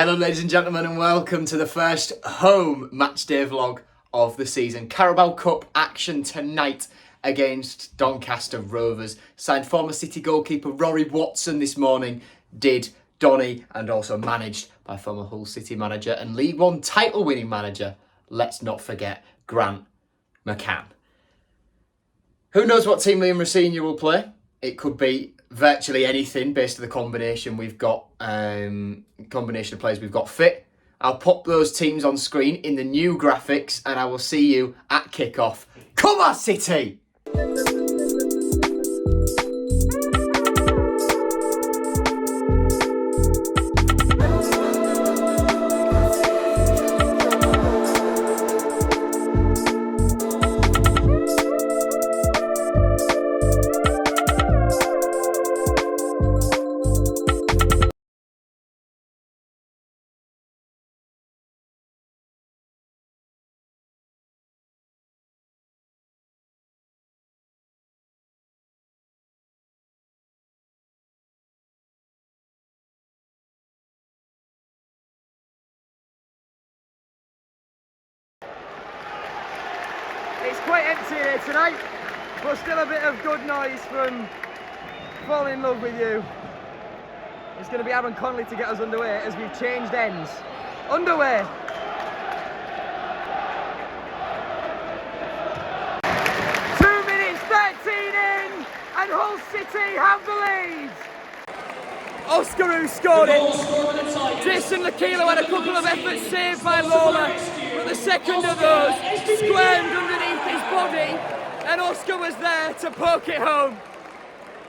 Hello ladies and gentlemen, and welcome to the first home matchday vlog of the season. Carabao Cup action tonight against Doncaster Rovers. Signed former City goalkeeper Rory Watson this morning, did Donny, and also managed by former Hull City manager and League One title winning manager, let's not forget, Grant McCann. Who knows what team Liam Rosenior will play? It could be virtually anything based on the combination we've got, combination of players we've got fit. I'll pop those teams on screen in the new graphics and I will see you at kickoff. Come on, City! It's quite empty here tonight, but still a bit of good noise from Falling in Love with You. It's going to be Aaron Connolly to get us underway as we've changed ends. Underway! Two minutes 13 in, and Hull City have the lead! Oscar who scored it. Jason Lakilo had a couple of efforts saved by Lola, but the second of those squirmed underneath his body, and Oscar was there to poke it home.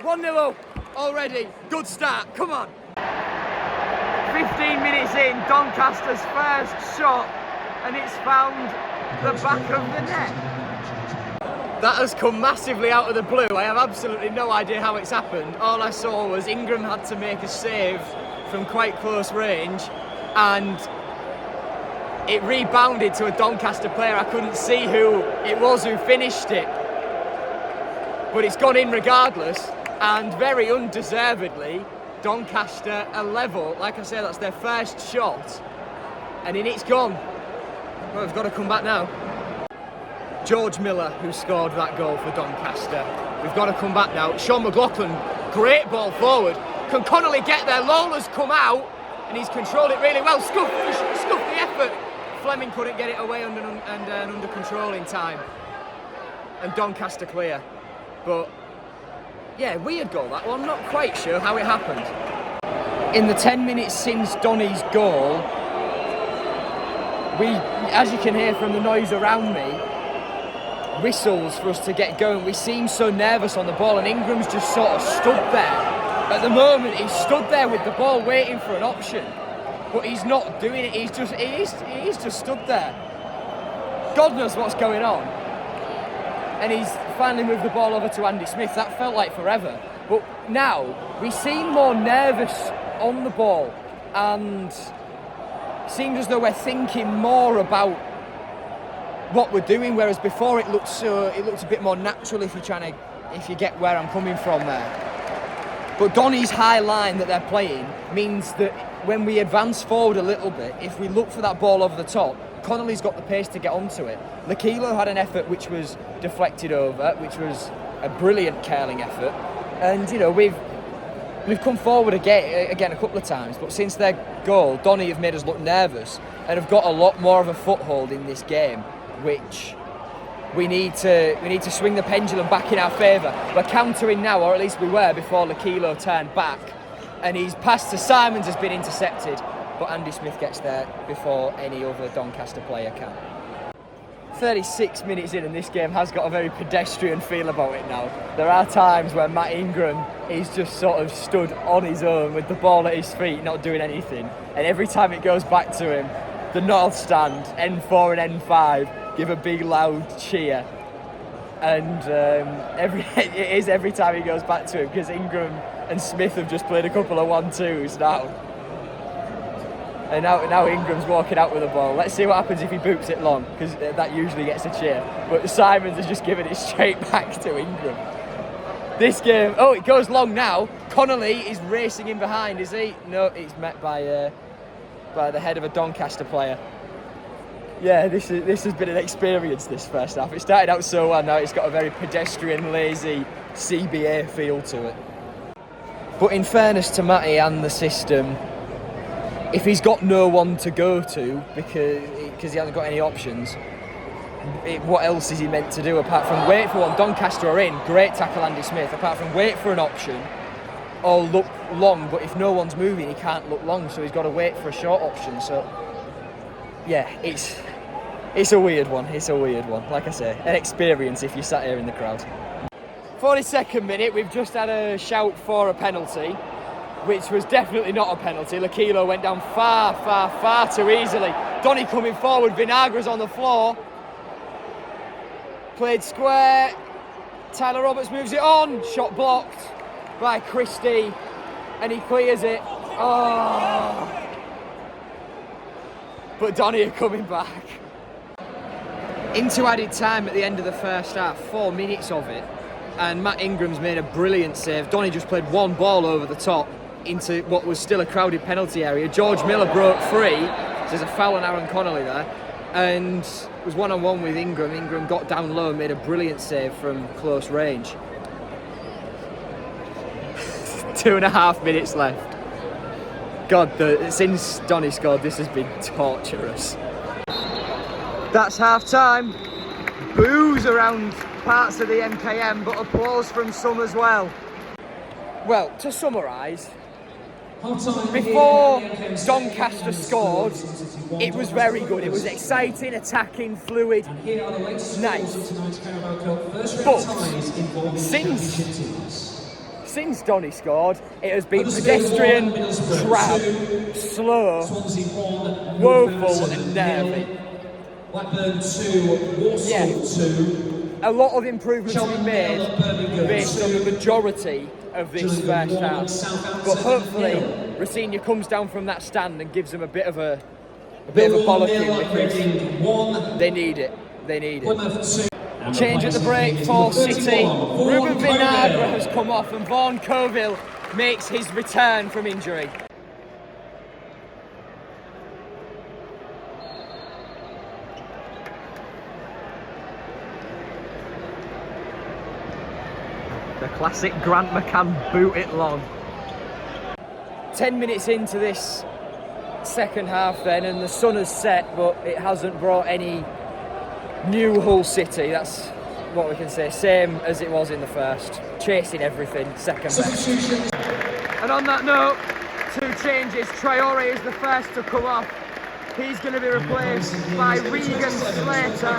1-0 up already. Good start. Come on. 15 minutes in, Doncaster's first shot, and it's found the back of the net. That has come massively out of the blue. I have absolutely no idea how it's happened. All I saw was Ingram had to make a save from quite close range and it rebounded to a Doncaster player. I couldn't see who it was who finished it. But it's gone in regardless, and very undeservedly, Doncaster are level. Like I said, that's their first shot and in it's gone. Well, it's got to come back now. George Miller, who scored that goal for Doncaster. We've got to come back now. Sean McLaughlin, great ball forward. Can Connolly get there? Lola's come out and he's controlled it really well. Scuffed the effort. Fleming couldn't get it away under control in time. And Doncaster clear. But yeah, weird goal that one. Not quite sure how it happened. In the 10 minutes since Donny's goal, as you can hear from the noise around me, whistles for us to get going. We seem so nervous on the ball, and Ingram's just sort of stood there. At the moment, he's stood there with the ball waiting for an option, but he's not doing it. He's just stood there. God knows what's going on. And he's finally moved the ball over to Andy Smith. That felt like forever. But now, we seem more nervous on the ball, and seems as though we're thinking more about what we're doing, whereas before it looked a bit more natural, if you get where I'm coming from there. But Donny's high line that they're playing means that when we advance forward a little bit, if we look for that ball over the top, Connolly's got the pace to get onto it. Lakilo had an effort which was deflected over, which was a brilliant curling effort, and we've come forward again a couple of times, but since their goal, Donny have made us look nervous and have got a lot more of a foothold in this game, which we need to swing the pendulum back in our favour. We're countering now, or at least we were before Lakilo turned back, and his pass to Simons has been intercepted, but Andy Smith gets there before any other Doncaster player can. 36 minutes in, and this game has got a very pedestrian feel about it now. There are times where Matt Ingram is just sort of stood on his own with the ball at his feet, not doing anything, and every time it goes back to him, the North Stand, N4 and N5, give a big loud cheer, and it is every time he goes back to him, because Ingram and Smith have just played a couple of 1-2s now, and now Ingram's walking out with the ball. Let's see what happens if he boots it long, because that usually gets a cheer, but Simons has just given it straight back to Ingram. This game, oh, it goes long now. Connolly is racing in behind, is he? No, he's met by by the head of a Doncaster player. Yeah, this has been an experience, this first half. It started out so well, now it's got a very pedestrian, lazy CBA feel to it. But in fairness to Matty and the system, if he's got no one to go to because he hasn't got any options, what else is he meant to do apart from wait for one? Doncaster are in, great tackle Andy Smith, apart from wait for an option or look long, but if no one's moving he can't look long, so he's got to wait for a short option. So yeah, it's a weird one, like I say, an experience if you sat here in the crowd. 42nd minute, we've just had a shout for a penalty, which was definitely not a penalty. L'Aquilo went down far too easily. Donny coming forward, Vinagra's on the floor. Played square, Tyler Roberts moves it on, shot blocked by Christie, and he clears it. Oh! But Donny are coming back. Into added time at the end of the first half, 4 minutes of it, and Matt Ingram's made a brilliant save. Donny just played one ball over the top into what was still a crowded penalty area. George Miller broke free, so there's a foul on Aaron Connolly there, and was one-on-one with Ingram. Ingram got down low and made a brilliant save from close range. 2.5 minutes left. God, since Donny scored, this has been torturous. That's half-time. Boos around parts of the MKM, but applause from some as well. Well, to summarise, before Doncaster scored, it was very good. It was exciting, attacking, fluid, nice. But since Donny scored, it has been pedestrian, drab, slow, woeful and nervy. Blackburn 2, Walsall 2. A lot of improvements have been made based on the majority of this first half. But hopefully, Racina comes down from that stand and gives them a bit of a bollocking, because they need it. Change at the break for City. Ruben Vinagra has come off and Vaughan Coville makes his return from injury. The classic Grant McCann boot it long. 10 minutes into this second half then, and the sun has set, but it hasn't brought any new Hull City. That's what we can say. Same as it was in the first. Chasing everything, second best. And on that note, 2 changes. Traore is the first to come off. He's going to be replaced by Regan Slater.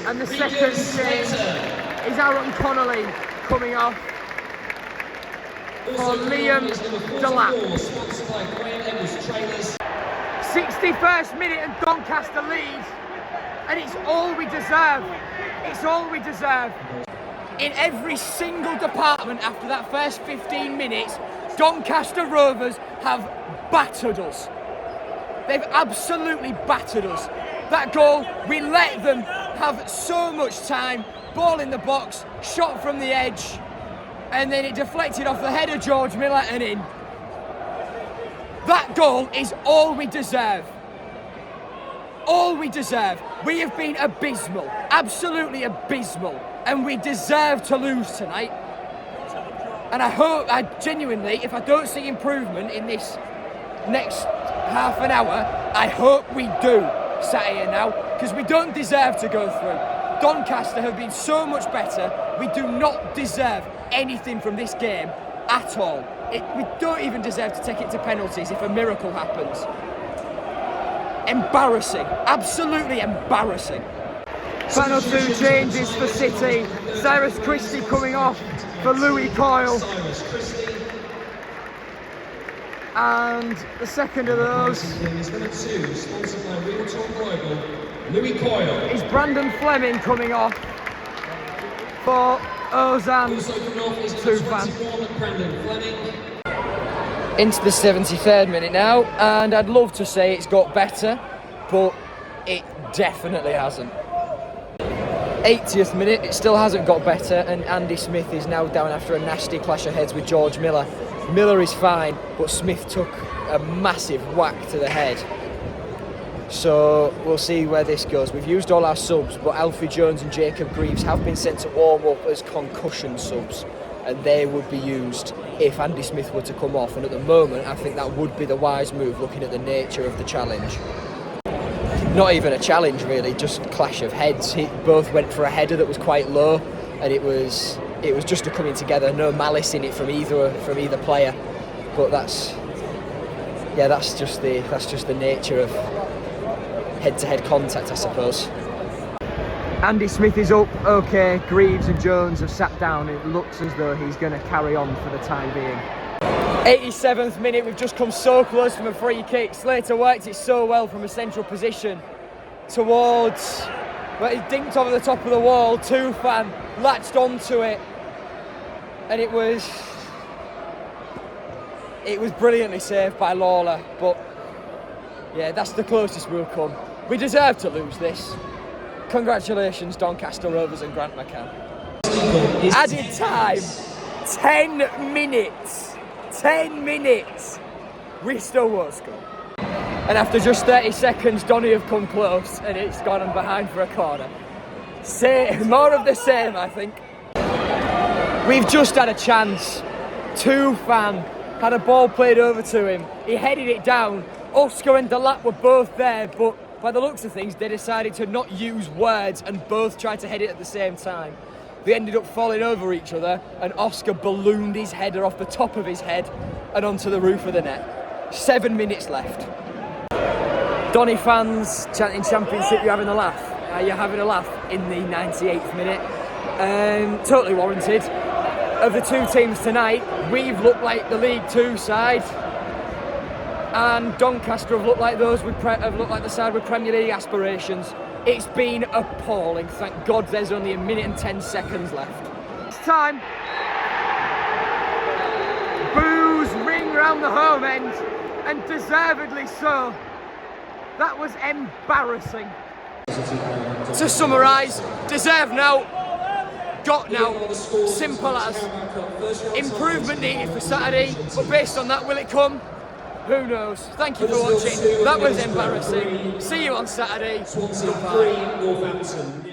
And the second change is Aaron Connolly coming off for Liam Delap. 61st minute and Doncaster lead, and it's all we deserve. It's all we deserve. In every single department after that first 15 minutes, Doncaster Rovers have battered us. They've absolutely battered us. That goal, we let them have so much time. Ball in the box, shot from the edge, and then it deflected off the head of George Miller and in. That goal is all we deserve. All we deserve. We have been abysmal, absolutely abysmal, and we deserve to lose tonight. And I genuinely, if I don't see improvement in this next half an hour, I hope we do sat here now, because we don't deserve to go through. Doncaster have been so much better. We do not deserve anything from this game at all. We don't even deserve to take it to penalties if a miracle happens. Embarrassing, absolutely embarrassing. Final 2 changes for City. Cyrus Christie coming off for Louis Coyle. And the second of those is Brandon Fleming coming off for Ozan Tufan. Into the 73rd minute now, and I'd love to say it's got better, but it definitely hasn't. 80th minute, it still hasn't got better, and Andy Smith is now down after a nasty clash of heads with George Miller. Miller is fine, but Smith took a massive whack to the head. So we'll see where this goes. We've used all our subs, but Alfie Jones and Jacob Greaves have been sent to warm up as concussion subs, and they would be used if Andy Smith were to come off. And at the moment, I think that would be the wise move, looking at the nature of the challenge. Not even a challenge really, just clash of heads. Both went for a header that was quite low, and it was just a coming together. No malice in it from either player, but that's just the nature of head-to-head contact, I suppose. Andy Smith is up, okay. Greaves and Jones have sat down. It looks as though he's going to carry on for the time being. 87th minute, we've just come so close from a free kick. Slater worked it so well from a central position towards, well, he dinked over the top of the wall. Tufan latched onto it, and it was brilliantly saved by Lawler. But yeah, that's the closest we'll come. We deserve to lose this. Congratulations, Doncaster Rovers and Grant McCann. Added time, 10 minutes. 10 minutes. We still won't score. And after just 30 seconds, Donny have come close, and it's gone on behind for a corner. More of the same, I think. We've just had a chance. Tufan had a ball played over to him. He headed it down. Oscar and Delap were both there, but by the looks of things, they decided to not use words and both tried to head it at the same time. They ended up falling over each other, and Oscar ballooned his header off the top of his head and onto the roof of the net. 7 minutes left. Donny fans chanting Championship, you're having a laugh. You're having a laugh in the 98th minute. Totally warranted. Of the two teams tonight, we've looked like the League Two side, and Doncaster have looked like the side with Premier League aspirations. It's been appalling. Thank God there's only 1 minute and 10 seconds left. It's time. Boos ring round the home end, and deservedly so. That was embarrassing. To summarise, deserve now, got now, simple as. Improvement needed for Saturday, but based on that, will it come? Who knows? Thank you for watching. That was embarrassing. See you on Saturday. Goodbye.